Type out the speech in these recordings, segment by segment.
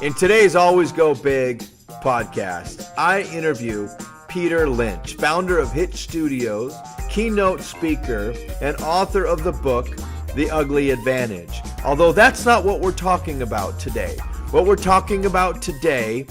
In today's Always Go Big podcast, I interview Peter Lynch, founder of Hitch Studios, keynote speaker, and author of the book, The Ugly Advantage. Although that's not what we're talking about today. What we're talking about today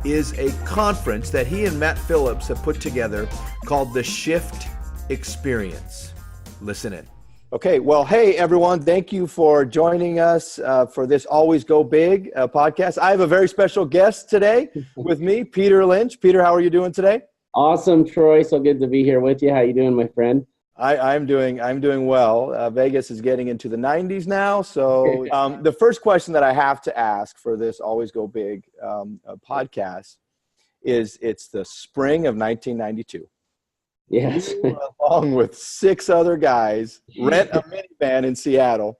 is a conference that he and Matt Phillips have put together called the Shift Experience. Listen in. Okay, well, hey, everyone. Thank you for joining us for this Always Go Big podcast. I have a very special guest today with me, Peter Lynch. Peter, how are you doing today? Awesome, Troy. So good to be here with you. How you doing, my friend? I'm doing well. Vegas is getting into the 90s now. So the first question that I have to ask for this Always Go Big podcast is, it's the spring of 1992. Yes. You, along with 6 other guys, rent a minivan in Seattle.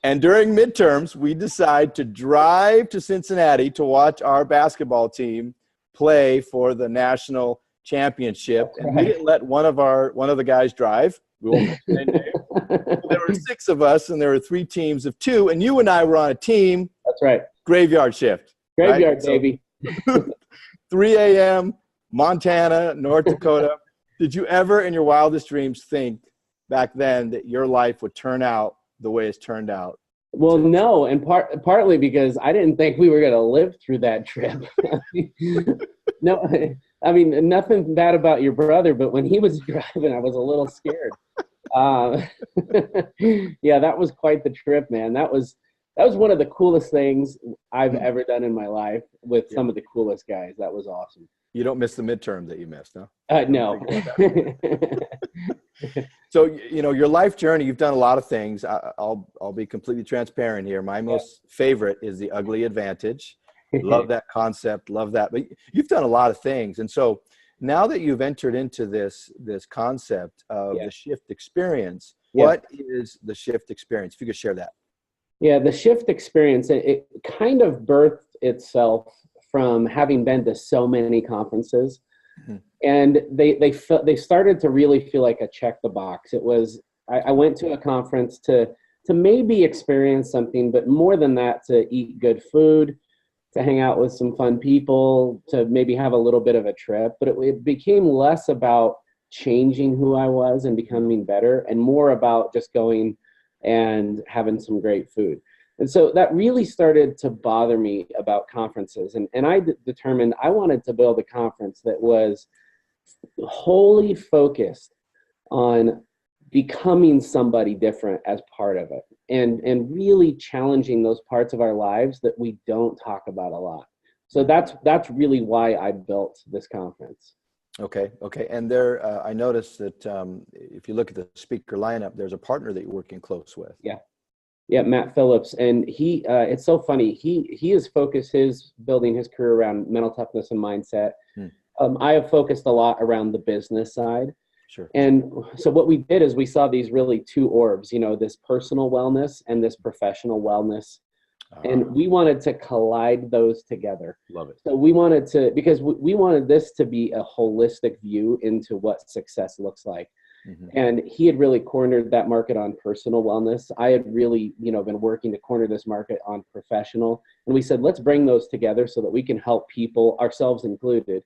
And during midterms, we decide to drive to Cincinnati to watch our basketball team play for the national championship. That's and right. We didn't let one of the guys drive. We won't mention their name. There were 6 of us, and there were 3 teams of 2. And you and I were on a team. That's right. Graveyard shift. Graveyard, right? baby. 3 a.m., Montana, North Dakota. Did you ever in your wildest dreams think back then that your life would turn out the way it's turned out? Well, no, and partly because I didn't think we were going to live through that trip. No, I mean, nothing bad about your brother, but when he was driving, I was a little scared. Yeah, that was quite the trip, man. That was one of the coolest things I've ever done in my life with some of the coolest guys. That was awesome. You don't miss the midterm that you missed, huh? No. So, you know, your life journey, you've done a lot of things. I'll be completely transparent here. My most favorite is The Ugly Advantage. Love that concept. Love that. But you've done a lot of things. And so now that you've entered into this concept of the Shift Experience, what is the Shift Experience? If you could share that. Yeah, the Shift Experience, it kind of birthed itself from having been to so many conferences. Mm-hmm. And they started to really feel like a check the box. It was, I went to a conference to maybe experience something, but more than that, to eat good food, to hang out with some fun people, to maybe have a little bit of a trip. But it became less about changing who I was and becoming better, and more about just going and having some great food. And so that really started to bother me about conferences. And I determined I wanted to build a conference that was wholly focused on becoming somebody different as part of it, and really challenging those parts of our lives that we don't talk about a lot. So that's really why I built this conference. Okay. And there, I noticed that if you look at the speaker lineup, there's a partner that you're working close with. Yeah, Matt Phillips. And he, it's so funny. He has focused building his career around mental toughness and mindset. I have focused a lot around the business side. Sure. And so what we did is we saw these really 2 orbs, you know, this personal wellness and this professional wellness. And we wanted to collide those together. Love it. So we wanted to, because we wanted this to be a holistic view into what success looks like. Mm-hmm. And he had really cornered that market on personal wellness. I had really, been working to corner this market on professional. And we said, let's bring those together so that we can help people, ourselves included,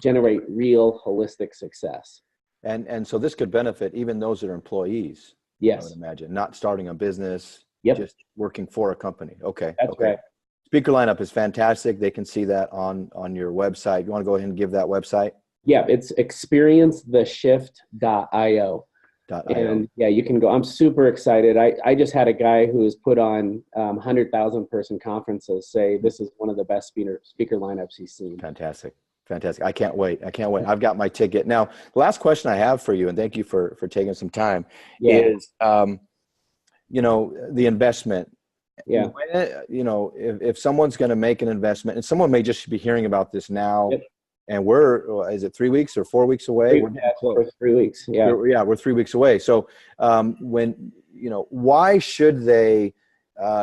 generate real holistic success. And so this could benefit even those that are employees. Yes. I would imagine, not starting a business, just working for a company. Okay. That's right. Speaker lineup is fantastic. They can see that on your website. You want to go ahead and give that website? Yeah, it's experiencetheshift.io. And you can go. I'm super excited. I just had a guy who has put on 100,000 person conferences say this is one of the best speaker lineups he's seen. Fantastic. I can't wait. I've got my ticket. Now, the last question I have for you, and thank you for taking some time, is, the investment. Yeah. If someone's going to make an investment, and someone may just be hearing about this now, and is it 3 weeks or 4 weeks away? We're 3 weeks. Yeah. We're 3 weeks away. So why should they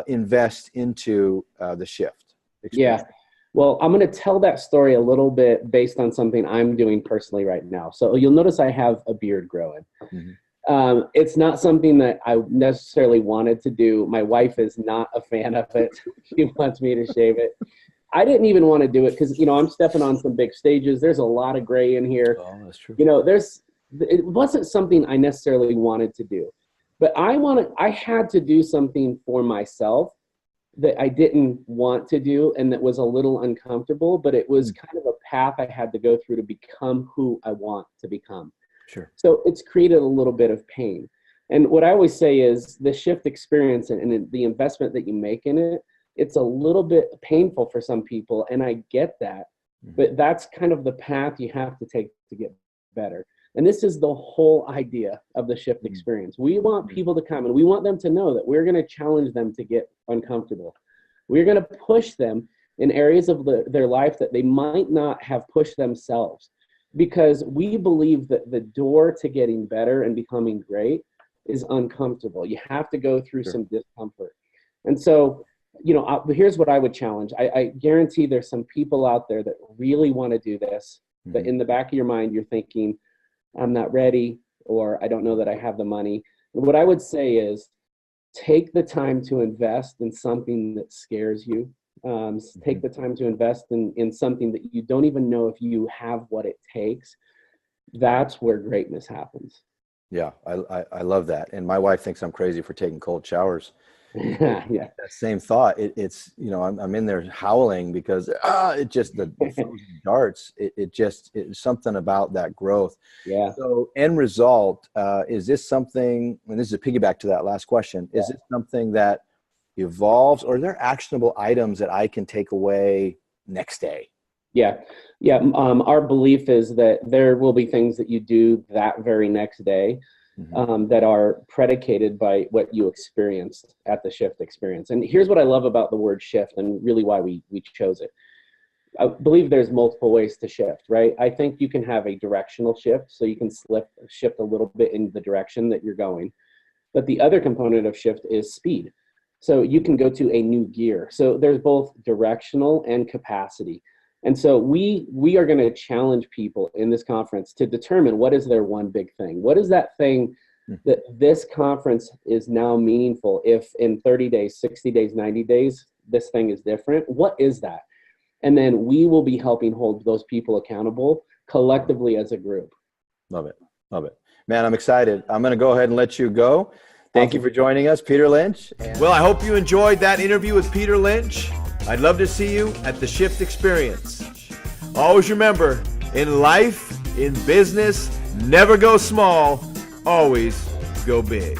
invest into the Shift experience? Yeah. Well, I'm going to tell that story a little bit based on something I'm doing personally right now. So you'll notice I have a beard growing. Mm-hmm. It's not something that I necessarily wanted to do. My wife is not a fan of it. She wants me to shave it. I didn't even want to do it because, I'm stepping on some big stages. There's a lot of gray in here. Oh, that's true. It wasn't something I necessarily wanted to do, but I had to do something for myself that I didn't want to do and that was a little uncomfortable, but it was kind of a path I had to go through to become who I want to become. Sure. So it's created a little bit of pain. And what I always say is the shift experience and the investment that you make in it, it's a little bit painful for some people, and I get that, but that's kind of the path you have to take to get better. And this is the whole idea of the shift experience. We want people to come and we want them to know that we're going to challenge them to get uncomfortable. We're going to push them in areas of their life that they might not have pushed themselves, because we believe that the door to getting better and becoming great is uncomfortable. You have to go through some discomfort. And so, here's what I would challenge. I guarantee there's some people out there that really want to do this, but in the back of your mind, you're thinking, I'm not ready, or I don't know that I have the money. And what I would say is take the time to invest in something that scares you. Take the time to invest in something that you don't even know if you have what it takes. That's where greatness happens. Yeah, I love that. And my wife thinks I'm crazy for taking cold showers. Yeah. That same thought. It's I'm in there howling because it just the frozen darts. It's something about that growth. Yeah. So end result, is this something? And this is a piggyback to that last question. Is it something that evolves, or are there actionable items that I can take away next day? Yeah. Our belief is that there will be things that you do that very next day that are predicated by what you experienced at the shift experience. And here's what I love about the word shift and really why we chose it. I believe there's multiple ways to shift, right? I think you can have a directional shift, so you can shift a little bit in the direction that you're going. But the other component of shift is speed. So you can go to a new gear. So there's both directional and capacity. And so we are going to challenge people in this conference to determine what is their one big thing. What is that thing that this conference is now meaningful if in 30 days, 60 days, 90 days, this thing is different? What is that? And then we will be helping hold those people accountable collectively as a group. Love it. Love it. Man, I'm excited. I'm going to go ahead and let you go. Thank you for joining us, Peter Lynch. Well, I hope you enjoyed that interview with Peter Lynch. I'd love to see you at the Shift Experience. Always remember, in life, in business, never go small, always go big.